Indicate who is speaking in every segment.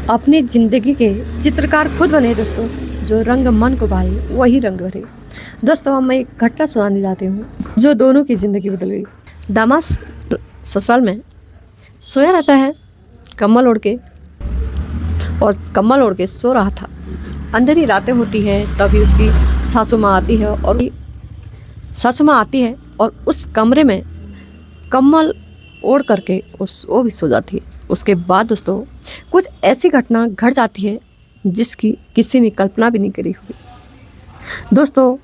Speaker 1: अपनी ज़िंदगी के चित्रकार खुद बने दोस्तों, जो रंग मन को भाए वही रंग भरे। दोस्तों, अब मैं एक घटना सुनाने जाती हूँ जो दोनों की ज़िंदगी बदल गई। दामाद ससुराल में सोया रहता है कम्बल ओढ़ के, और कम्बल ओढ़ के सो रहा था। अंधेरी रातें होती हैं, तभी उसकी सासू माँ आती है और उस कमरे में कम्बल ओढ़ करके वो भी सो जाती है। उसके बाद दोस्तों कुछ ऐसी घटना घट जाती है जिसकी किसी ने कल्पना भी नहीं करी होगी। दोस्तों,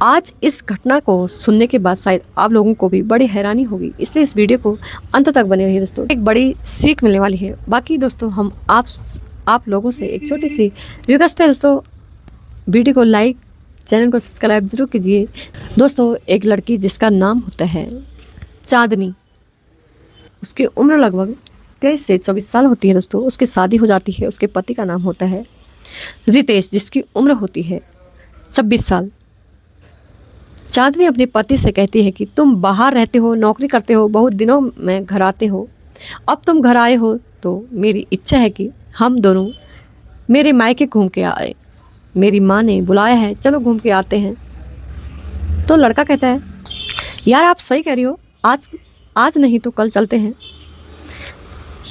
Speaker 1: आज इस घटना को सुनने के बाद शायद आप लोगों को भी बड़ी हैरानी होगी, इसलिए इस वीडियो को अंत तक बने रहिए दोस्तों। एक बड़ी सीख मिलने वाली है। बाकी दोस्तों, हम आप लोगों से एक छोटी सी रिक्वेस्ट है दोस्तों, वीडियो को लाइक, चैनल को सब्सक्राइब जरूर कीजिए। दोस्तों, एक लड़की जिसका नाम होता है चांदनी, उसकी उम्र लगभग 23 से 24 साल होती है दोस्तों। उसकी शादी हो जाती है। उसके पति का नाम होता है रितेश, जिसकी उम्र होती है 26 साल। चांदनी अपने पति से कहती है कि तुम बाहर रहते हो, नौकरी करते हो, बहुत दिनों में घर आते हो। अब तुम घर आए हो तो मेरी इच्छा है कि हम दोनों मेरे मायके घूम के आए। मेरी माँ ने बुलाया है, चलो घूम के आते हैं। तो लड़का कहता है, यार आप सही कह रही हो, आज नहीं तो कल चलते हैं।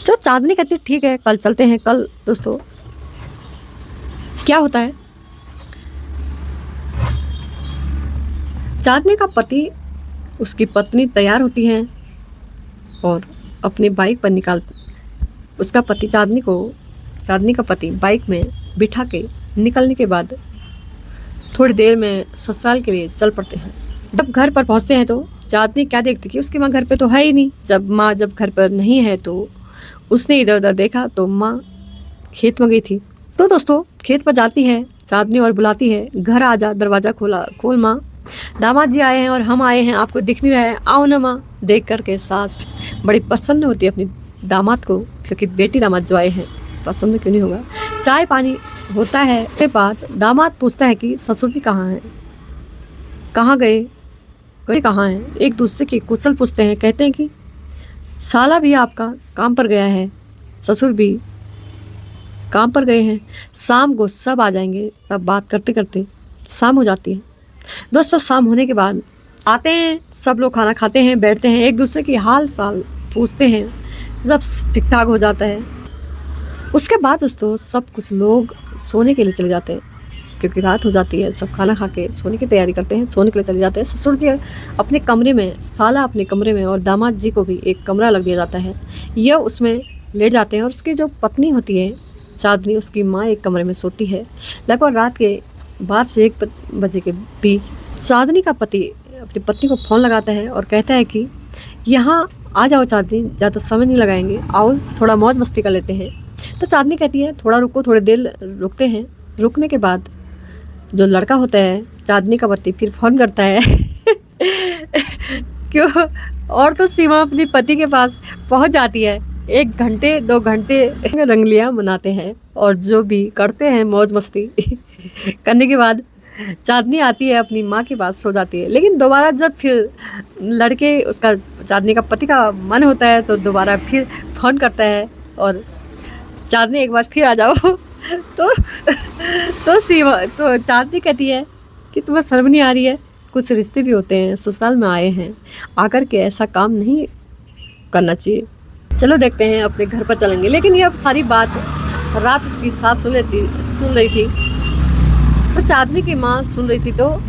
Speaker 1: जो चांदनी कहती है, ठीक है कल चलते हैं। कल दोस्तों क्या होता है, चांदनी का पति, उसकी पत्नी तैयार होती हैं और अपनी बाइक पर उसका पति चांदनी का पति बाइक में बिठा के निकलने के बाद थोड़ी देर में ससुराल के लिए चल पड़ते हैं। जब घर पर पहुंचते हैं तो चांदनी क्या देखती कि उसकी माँ घर पे तो है ही नहीं। जब घर पर नहीं है तो उसने इधर उधर देखा तो माँ खेत में गई थी। तो दोस्तों खेत पर जाती है चांदनी और बुलाती है, घर आ जा, दरवाज़ा खोल माँ, दामाद जी आए हैं और हम आए हैं, आपको दिख नहीं रहा है, आओ ना माँ। देख करके सास बड़ी पसंद होती है अपनी दामाद को, क्योंकि बेटी दामाद जो आए हैं, पसंद क्यों नहीं होगा। चाय पानी होता है। उसके बाद दामाद पूछता है कि ससुर जी कहाँ हैं, कहाँ गए, कहाँ हैं। एक दूसरे की कुशल पूछते हैं। कहते हैं कि साला भी आपका काम पर गया है, ससुर भी काम पर गए हैं, शाम को सब आ जाएंगे। तब बात करते करते शाम हो जाती है। दोस्तों, शाम होने के बाद आते हैं, सब लोग खाना खाते हैं, बैठते हैं, एक दूसरे की हाल साल पूछते हैं। सब ठीक ठाक हो जाता है। उसके बाद दोस्तों सब कुछ लोग सोने के लिए चले जाते हैं, क्योंकि रात हो जाती है। सब खाना खा के सोने की तैयारी करते हैं, सोने के लिए चले जाते हैं। ससुर जी अपने कमरे में, साला अपने कमरे में, और दामाद जी को भी एक कमरा लग दिया जाता है। यह उसमें लेट जाते हैं। और उसकी जो पत्नी होती है चांदनी, उसकी माँ एक कमरे में सोती है। लगभग रात के 12 से 1 बजे के बीच चांदनी का पति अपनी पत्नी को फ़ोन लगाता है और कहता है कि यहाँ आ जाओ चांदनी, ज़्यादा समय नहीं लगाएंगे, आओ थोड़ा मौज मस्ती कर लेते हैं। तो चांदनी कहती है थोड़ा रुको, थोड़ी देर रुकते हैं। रुकने के बाद जो लड़का होता है चांदनी का पति फिर फ़ोन करता है क्यों, और तो सीमा अपने पति के पास पहुंच जाती है। 1 घंटे 2 घंटे रंगलियां मनाते हैं और जो भी करते हैं मौज मस्ती करने के बाद चांदनी आती है, अपनी माँ के पास सो जाती है। लेकिन दोबारा जब फिर लड़के, उसका चांदनी का पति का मन होता है तो दोबारा फिर फ़ोन करता है और चांदनी एक बार फिर आ जाओ तो चांदनी कहती है कि तुम्हें शर्म नहीं आ रही है, कुछ रिश्ते भी होते हैं, ससुराल में आए हैं, आकर के ऐसा काम नहीं करना चाहिए, चलो देखते हैं, अपने घर पर चलेंगे। लेकिन ये अब सारी बात रात उसकी सास सुन रही थी। तो चांदनी की माँ सुन रही थी तो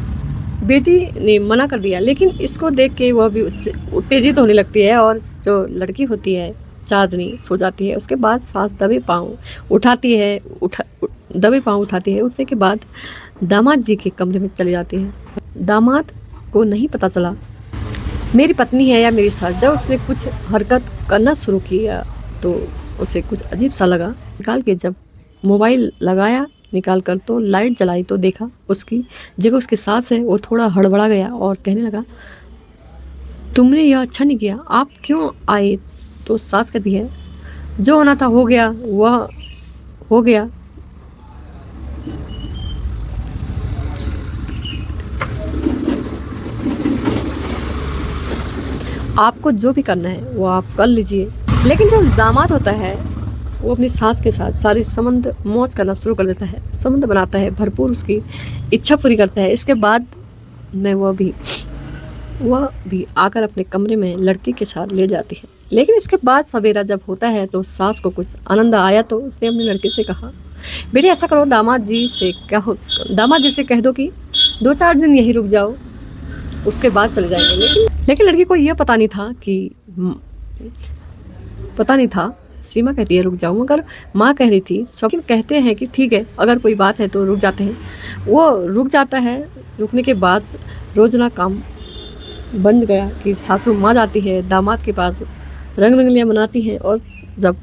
Speaker 1: बेटी ने मना कर दिया। लेकिन इसको देख के वह भी उत्तेजित होने लगती है और जो लड़की होती है चांदनी सो जाती है। उसके बाद सास दबे पाँव उठाती है। उठने के बाद दामाद जी के कमरे में चली जाती है। दामाद को नहीं पता चला मेरी पत्नी है या मेरी सास। जब उसने कुछ हरकत करना शुरू किया तो उसे कुछ अजीब सा लगा। निकाल के जब मोबाइल लगाया, निकाल कर तो लाइट जलाई तो देखा उसकी जगह उसकी सास है। वो थोड़ा हड़बड़ा गया और कहने लगा, तुमने यह अच्छा नहीं किया, आप क्यों आए। तो सास कहती है, जो होना था हो गया, वह हो गया। आपको जो भी करना है वो आप कर लीजिए। लेकिन जो दामाद होता है वो अपनी सास के साथ सारी संबंध मौज करना शुरू कर देता है, संबंध बनाता है, भरपूर उसकी इच्छा पूरी करता है। इसके बाद में वह भी आकर अपने कमरे में लड़की के साथ ले जाती है। लेकिन इसके बाद सवेरा जब होता है तो सास को कुछ आनंद आया तो उसने अपनी लड़की से कहा, बेटे ऐसा करो, दामाद जी से कह दो कि 2-4 दिन यहीं रुक जाओ, उसके बाद चले जाएंगे। लेकिन लड़की को यह पता नहीं था। सीमा कहती है रुक जाओ, मगर माँ कह रही थी, सब कहते हैं कि ठीक है, अगर कोई बात है तो रुक जाते हैं। वो रुक जाता है। रुकने के बाद रोज़ाना काम बन गया कि सासू माँ जाती है दामाद के पास, रंग रंगलियाँ मनाती हैं और जब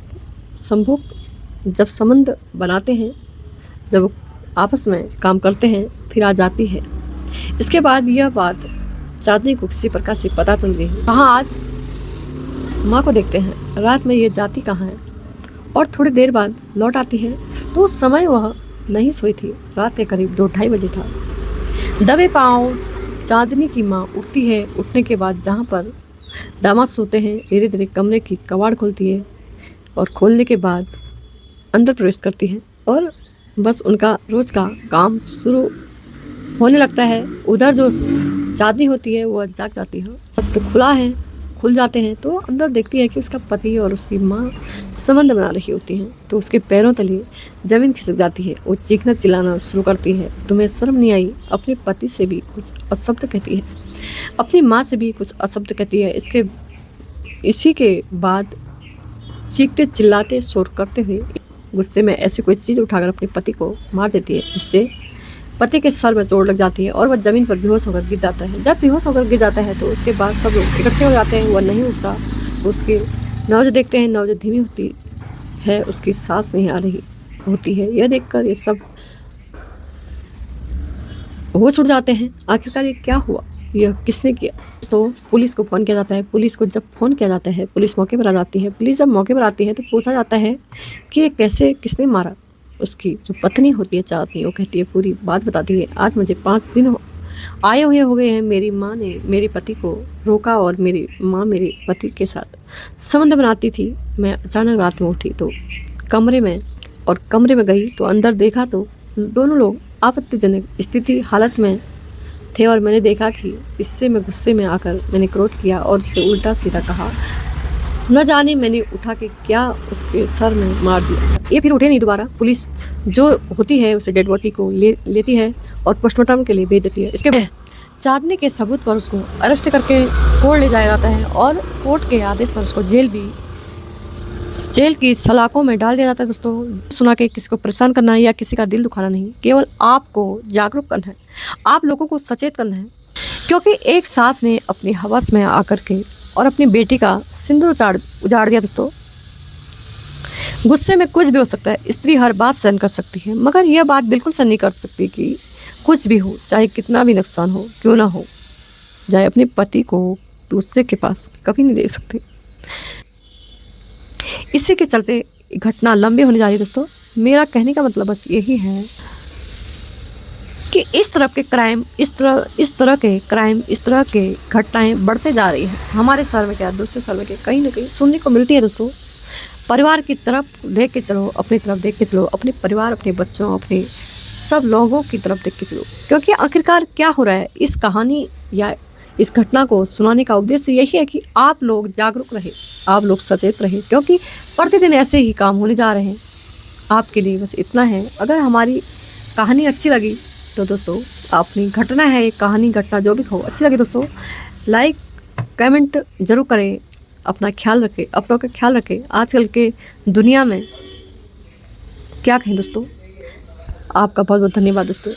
Speaker 1: संबंध बनाते हैं, जब आपस में काम करते हैं, फिर आ जाती है। इसके बाद यह बात चांदनी को किसी प्रकार से पता चल गई। कहाँ आज माँ को देखते हैं, रात में ये जाती कहाँ है, और थोड़ी देर बाद लौट आती है तो उस समय वह नहीं सोई थी। रात के करीब 2-2:30 बजे था। दबे पाँव चांदनी की माँ उठती है। उठने के बाद जहाँ पर दामाद सोते हैं, धीरे धीरे कमरे की कबाड़ खोलती है और खोलने के बाद अंदर प्रवेश करती है और बस उनका रोज का काम शुरू होने लगता है। उधर जो चांदनी होती है वह जाग जाती है। सब तो खुल जाते हैं तो अंदर देखती है कि उसका पति और उसकी माँ संबंध बना रही होती हैं। तो उसके पैरों तले जमीन खिसक जाती है। वो चीखना चिल्लाना शुरू करती है, तुम्हें शर्म नहीं आई? अपने पति से भी कुछ अशब्द कहती है, अपनी माँ से भी कुछ अशब्द कहती है। इसी के बाद चीखते चिल्लाते शोर करते हुए गुस्से में ऐसी कोई चीज़ उठाकर अपने पति को मार देती है, जिससे पति के सर में चोट लग जाती है और वह जमीन पर बेहोश होकर गिर जाता है। जब बेहोश होकर गिर जाता है तो उसके बाद सब लोग इकट्ठे हो जाते हैं। वह नहीं उठता। उसकी नब्ज देखते हैं, नब्ज धीमी होती है, उसकी सांस नहीं आ रही होती है। यह देखकर ये सब होश उड़ जाते हैं। आखिरकार ये क्या हुआ, यह किसने किया? तो पुलिस को फ़ोन किया जाता है। पुलिस को जब फ़ोन किया जाता है, पुलिस मौके पर आ जाती है। पुलिस जब मौके पर आती है तो पूछा जाता है कि ये किसने मारा। उसकी जो पत्नी होती है चांदनी, वो कहती है, पूरी बात बताती है। आज मुझे 5 दिन आए हुए हो गए हैं। मेरी माँ ने मेरे पति को रोका और मेरी माँ मेरे पति के साथ संबंध बनाती थी। मैं अचानक रात में उठी तो कमरे में गई तो अंदर देखा तो दोनों लोग आपत्तिजनक हालत में थे और मैंने देखा कि इससे मैं गुस्से में आकर मैंने क्रोध किया और उससे उल्टा सीधा कहा। न जाने मैंने उठा के क्या उसके सर में मार दिया। ये फिर उठे नहीं दोबारा। पुलिस जो होती है उसे डेड बॉडी को लेती है और पोस्टमार्टम के लिए भेज देती है। इसके बाद चांदनी के सबूत पर उसको अरेस्ट करके कोर्ट ले जाया जाता है और कोर्ट के आदेश पर उसको जेल की सलाखों में डाल दिया जाता है। दोस्तों, सुना के किसी को परेशान करना है या किसी का दिल दुखाना नहीं, केवल आपको जागरूक करना है, आप लोगों को सचेत करना है। क्योंकि एक सास ने अपनी हवस में आकर के और अपनी बेटी का सिंदूर उजाड़ दिया। दोस्तों, गुस्से में कुछ भी हो सकता है। स्त्री हर बात सहन कर सकती है, मगर यह बात बिल्कुल सहन नहीं कर सकती कि कुछ भी हो, चाहे कितना भी नुकसान हो क्यों ना हो, चाहे अपने पति को दूसरे के पास कभी नहीं दे सकती। इसी के चलते घटना लंबी होने जा रही है। दोस्तों, मेरा कहने का मतलब बस यही है कि इस तरह के घटनाएं बढ़ते जा रही हैं। हमारे शहर में क्या, दूसरे शहर में क्या, कहीं ना कहीं सुनने को मिलती है। दोस्तों, परिवार की तरफ देख के चलो, अपनी तरफ देख के चलो, अपने परिवार, अपने बच्चों, अपने सब लोगों की तरफ देख के चलो। क्योंकि आखिरकार क्या हो रहा है, इस कहानी या इस घटना को सुनाने का उद्देश्य यही है कि आप लोग जागरूक रहे, आप लोग सचेत रहे। क्योंकि प्रतिदिन ऐसे ही काम होने जा रहे हैं। आपके लिए बस इतना है, अगर हमारी कहानी अच्छी लगी तो दोस्तों, अपनी घटना है, एक कहानी घटना जो भी हो अच्छी लगी दोस्तों, लाइक कमेंट जरूर करें। अपना ख्याल रखें, अपनों का ख्याल रखें। आजकल के दुनिया में क्या कहें दोस्तों, आपका बहुत बहुत धन्यवाद दोस्तों।